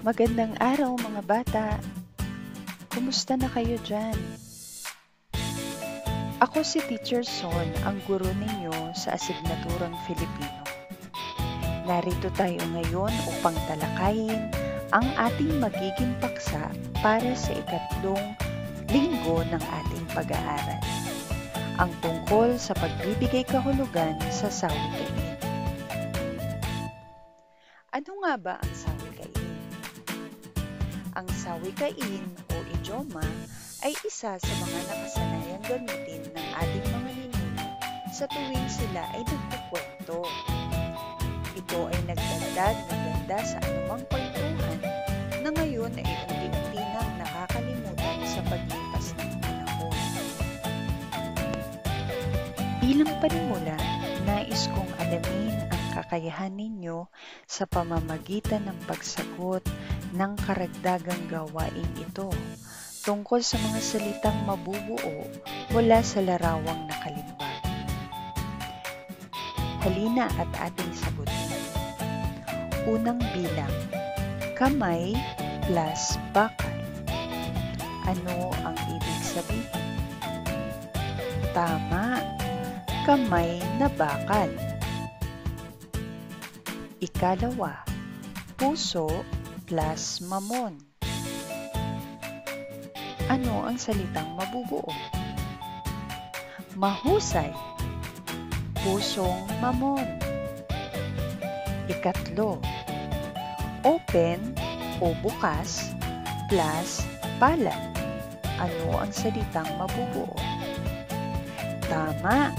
Magandang araw mga bata! Kumusta na kayo dyan? Ako si Teacher Son, ang guro ninyo sa asignaturang Filipino. Narito tayo ngayon upang talakayin ang ating magiging paksa para sa ikatlong linggo ng ating pag-aaral. Ang tungkol sa pagbibigay kahulugan sa sawikain. Ano nga ba ang sawikain? Ang sawikain o idioma ay isa sa mga nakasanayang gamitin ng ating mga ninuno sa tuwing sila ay nagkukwento. Ito ay nagdagdag ng ganda sa anumang kwentuhan na ngayon ay unti-unti nang nakakalimutan sa paglipas ng panahon. Bilang panimula, nais kong alamin ang kakayahan ninyo sa pamamagitan ng pagsagot ng karagdagang gawain ito tungkol sa mga salitang mabubuo mula sa larawang nakalimbag. Halina at ating sagutin. Unang bilang, kamay plus bakal. Ano ang ibig sabihin? Tama, kamay na bakal. Ikalawa, puso plus mamon. Ano ang salitang mabubuo? Mahusay, pusong mamon. Ikatlo, open o bukas plus palad. Ano ang salitang mabubuo? Tama,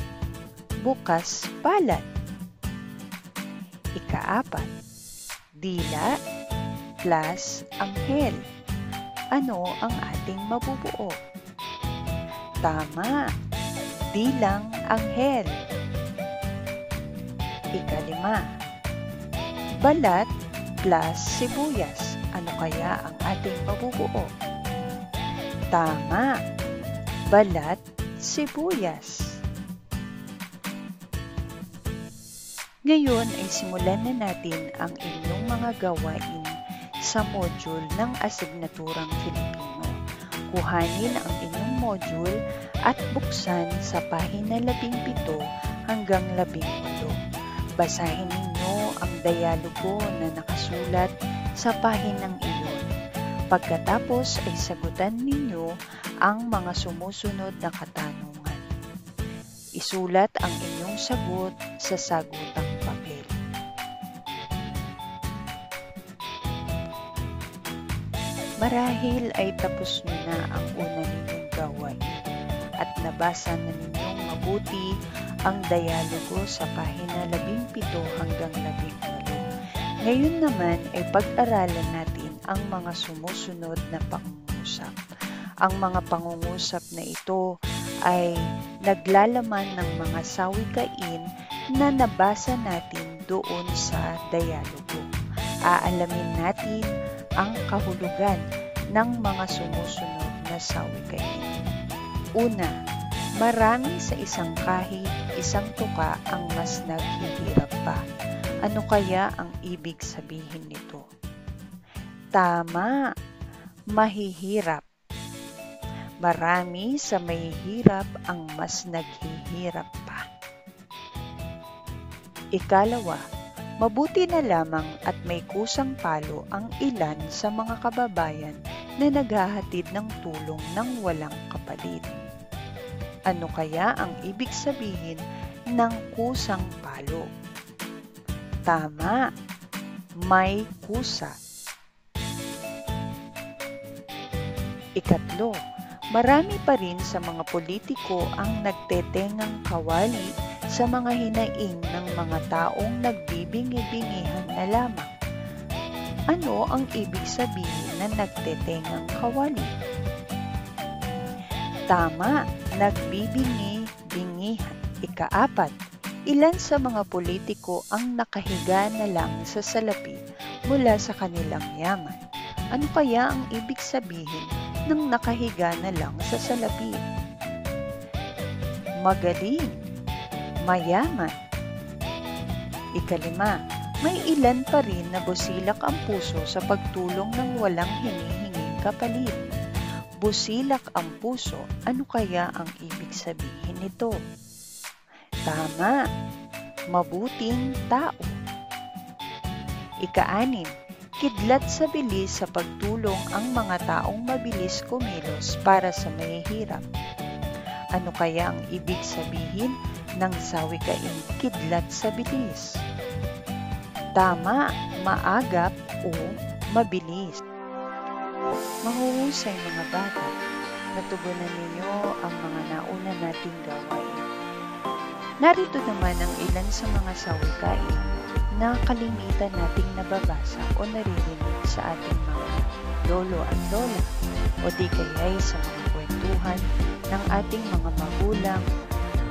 bukas palad. Ikaapat, dila plus anghel. Ano ang ating mabubuo? Tama, dilang anghel. Ikalima, balat plus sibuyas. Ano kaya ang ating mabubuo? Tama, balat sibuyas. Ngayon ay simulan na natin ang inyong mga gawain sa module ng asignaturang Filipino. Kuhanin ang inyong module at buksan sa pahina 17 hanggang 18. Basahin ninyo ang dialogo na nakasulat sa pahinang iyon. Pagkatapos ay sagutan ninyo ang mga sumusunod na katanungan. Isulat ang inyong sagot sa sagutang papel. Marahil ay tapos nyo na ang una ninyong gawain at nabasa na ninyong mabuti ang dialogo sa pahina 17 hanggang 18. Ngayon naman ay pag-aralan natin ang mga sumusunod na pangungusap. Ang mga pangungusap na ito ay naglalaman ng mga sawikain na nabasa natin doon sa dialogo. Aalamin natin ang kahulugan ng mga sumusunod na sawikain. Una, marami sa isang kahig, isang tuka ang mas naghihirap pa. Ano kaya ang ibig sabihin nito? Tama, mahihirap. Marami sa mahihirap ang mas naghihirap pa. Ikalawa, mabuti na lamang at may kusang palo ang ilan sa mga kababayan na naghahatid ng tulong ng walang kapalit. Ano kaya ang ibig sabihin ng kusang palo? Tama, may kusa. Ikatlo, marami pa rin sa mga politiko ang nagtetengang kawali sa mga hinaing ng mga taong nagbibingi-bingihan na lamang. Ano ang ibig sabihin na nagtetengang kawali? Tama, nagbibingi-bingihan. Ikaapat, ilan sa mga politiko ang nakahiga na lang sa salapi mula sa kanilang yaman. Ano kaya ang ibig sabihin ng nakahiga na lang sa salapi? Magaling, mayaman. Ikalima, May ilan pa rin na busilak ang puso sa pagtulong ng walang hinihinging kapalit. Busilak ang puso, ano kaya ang ibig sabihin nito? Tama, mabuting tao. Ika-6, kidlat sa bilis sa pagtulong ang mga taong mabilis kumilos para sa mahihirap. Ano kaya ang ibig sabihin ng sawikaing kidlat sa bilis? Tama, maagap o mabilis. Mahuhusay mga bata, natugunan ninyo ang mga nauna nating gawain. Narito naman ang ilan sa mga sawikain na kalimitan nating nababasa o naririnig sa ating mga lolo at lola o di kaya'y sa mga kwentuhan ng ating mga magulang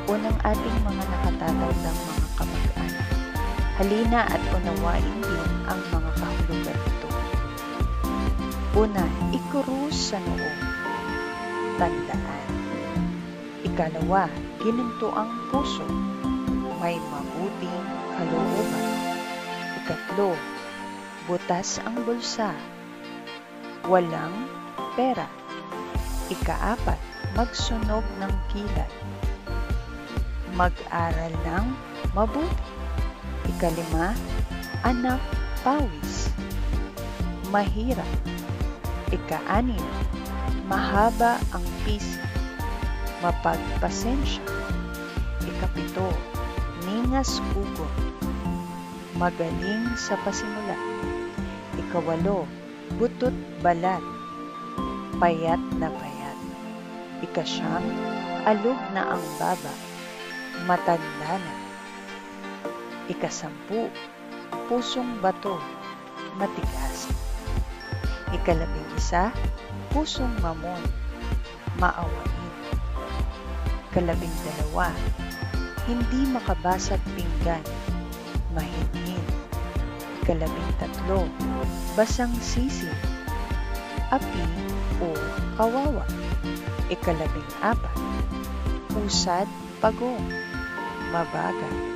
o ng ating mga nakatatandang mga kamag-anak. Halina at unawain din ang mga kahulugan nito. Una, ikurus sa noo. Tandaan. Ikalawa, gininto ang puso. May mabuting kalooban. Ikatlo, butas ang bulsa. Walang pera. Ika-4, magsunog ng kilay. Mag-aral ng mabuti. Ika-5, anak pawis. Mahirap. Ika-6, mahaba ang pisi. Mapagpasensya. Ika-7, ningas ugon. Magaling sa pasimula. Ika-8, butot balat. Payat na payat. Ika-9, alog na ang baba. Matanda na. Ika-10, pusong bato. Matigas. Ika-11, pusong mamon. Maawain. Ika-12, hindi makabasag pinggan. Mahinhin. Ika-13, basang sisi. Api o kawawa. Ika-14, usad pagong. Mabagal.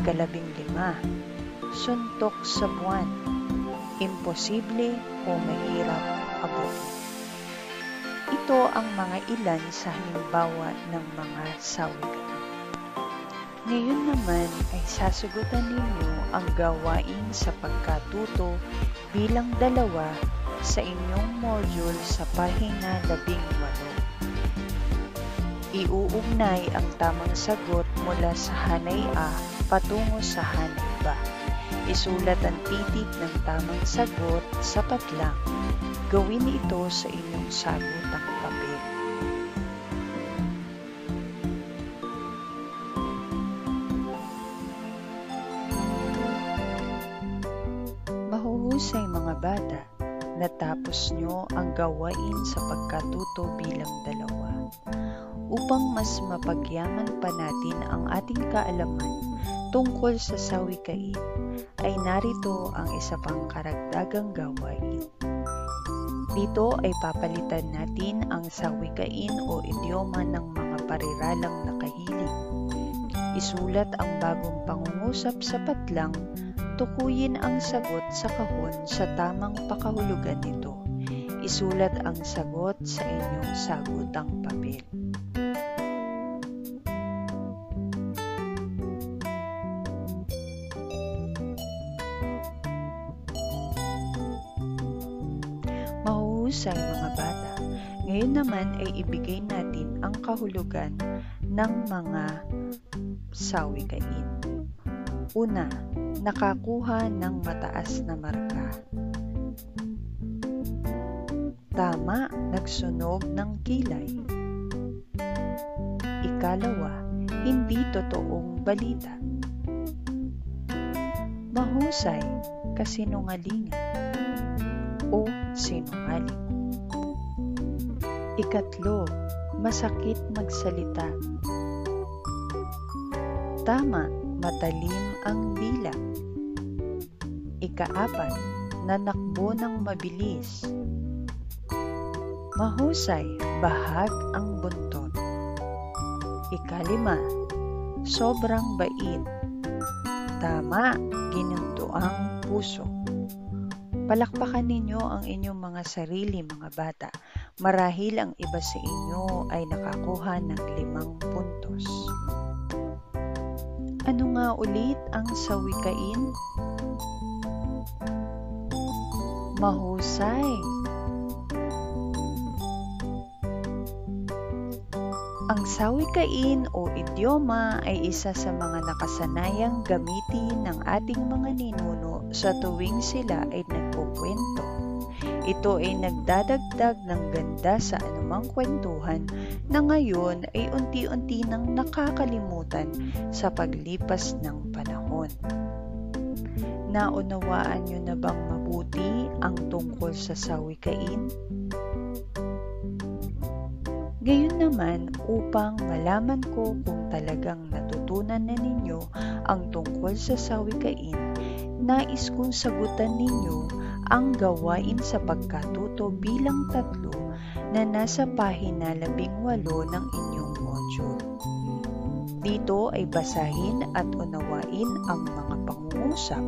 Ika-15, suntok sa buwan. Imposible o mahirap abutin. Ito ang mga ilan sa halimbawa ng mga sawikain. Ngayon naman ay sasagutan ninyo ang gawain sa pagkatuto bilang 2 sa inyong module sa pahina 18. Iuugnay ang tamang sagot mula sa hanay A patungo sa hanay B. Isulat ang titik ng tamang sagot sa patlang. Gawin ito sa inyong sagutang papel. Mahuhusay mga bata, natapos nyo ang gawain sa pagkatuto bilang 2. Upang mas mapagyaman pa natin ang ating kaalaman tungkol sa sawikain, ay narito ang isa pang karagdagang gawain. Dito ay papalitan natin ang sawikain o idioma ng mga pariralang nakahiling. Isulat ang bagong pangungusap sa patlang, tukuyin ang sagot sa kahon sa tamang pakahulugan nito. Isulat ang sagot sa inyong sagutang papel. Mahusay mga bata. Ngayon naman ay ibigay natin ang kahulugan ng mga sawikain. Una, nakakuha ng mataas na marka. Tama, nagsunog ng kilay. Ikalawa, hindi totoong balita. Mahusay, kasinungalingan o sinungaling. Ikatlo, masakit magsalita. Tama, matalim ang dila. Ika-4, nanakbo ng mabilis. Mahusay, bahag ang buntot. Ika-5, sobrang bait. Tama, ginunto magintuang puso. Palakpakan ninyo ang inyong mga sarili, mga bata. Marahil ang iba sa inyo ay nakakuha ng 5 puntos. Ano nga ulit ang sawikain? Mahusay! Ang sawikain o idioma ay isa sa mga nakasanayang gamitin ng ating mga ninuno sa tuwing sila ay nagkukwento. Ito ay nagdadagdag ng ganda sa anumang kwentuhan na ngayon ay unti-unti nang nakakalimutan sa paglipas ng panahon. Naunawaan niyo na bang mabuti ang tungkol sa sawikain? Gayon naman, upang malaman ko kung talagang natutunan na ninyo ang tungkol sa sawikain, nais kong sagutan ninyo ang gawain sa pagkatuto bilang 3 na nasa pahina 18 ng inyong module. Dito ay basahin at unawain ang mga pangungusap.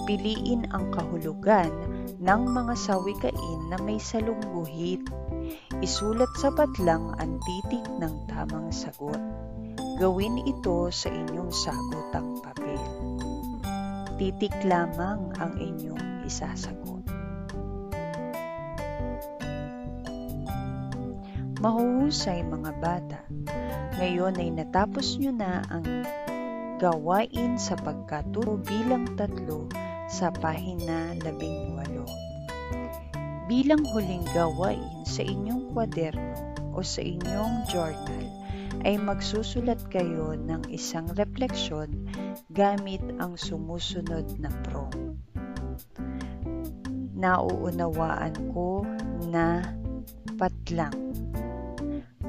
Piliin ang kahulugan ng mga sawikain na may salong guhit. Isulat sa batlang ang titik ng tamang sagot. Gawin ito sa inyong sagutang papel. Titik lamang ang inyong isasagot. Mahuhusay mga bata. Ngayon ay natapos nyo na ang gawain sa pagkatuto bilang 3 sa pahina 18. Bilang huling gawain sa inyong kwaderno o sa inyong journal ay magsusulat kayo ng isang refleksyon gamit ang sumusunod na prompt. Nauunawaan ko na patlang.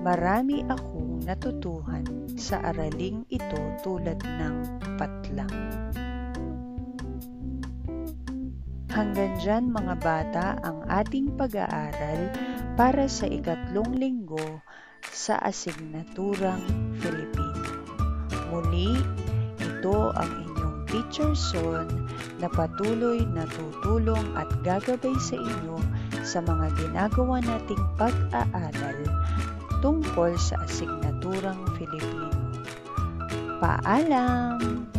Marami akong natutuhan sa araling ito tulad ng patlang. Hanggang dyan mga bata ang ating pag-aaral para sa 3 linggo sa asignaturang Filipino. Muli, ito ang inyong Teacher Son na patuloy na tutulong at gagabay sa inyo sa mga ginagawa nating pag-aaral tungkol sa asignaturang Filipino. Paalam!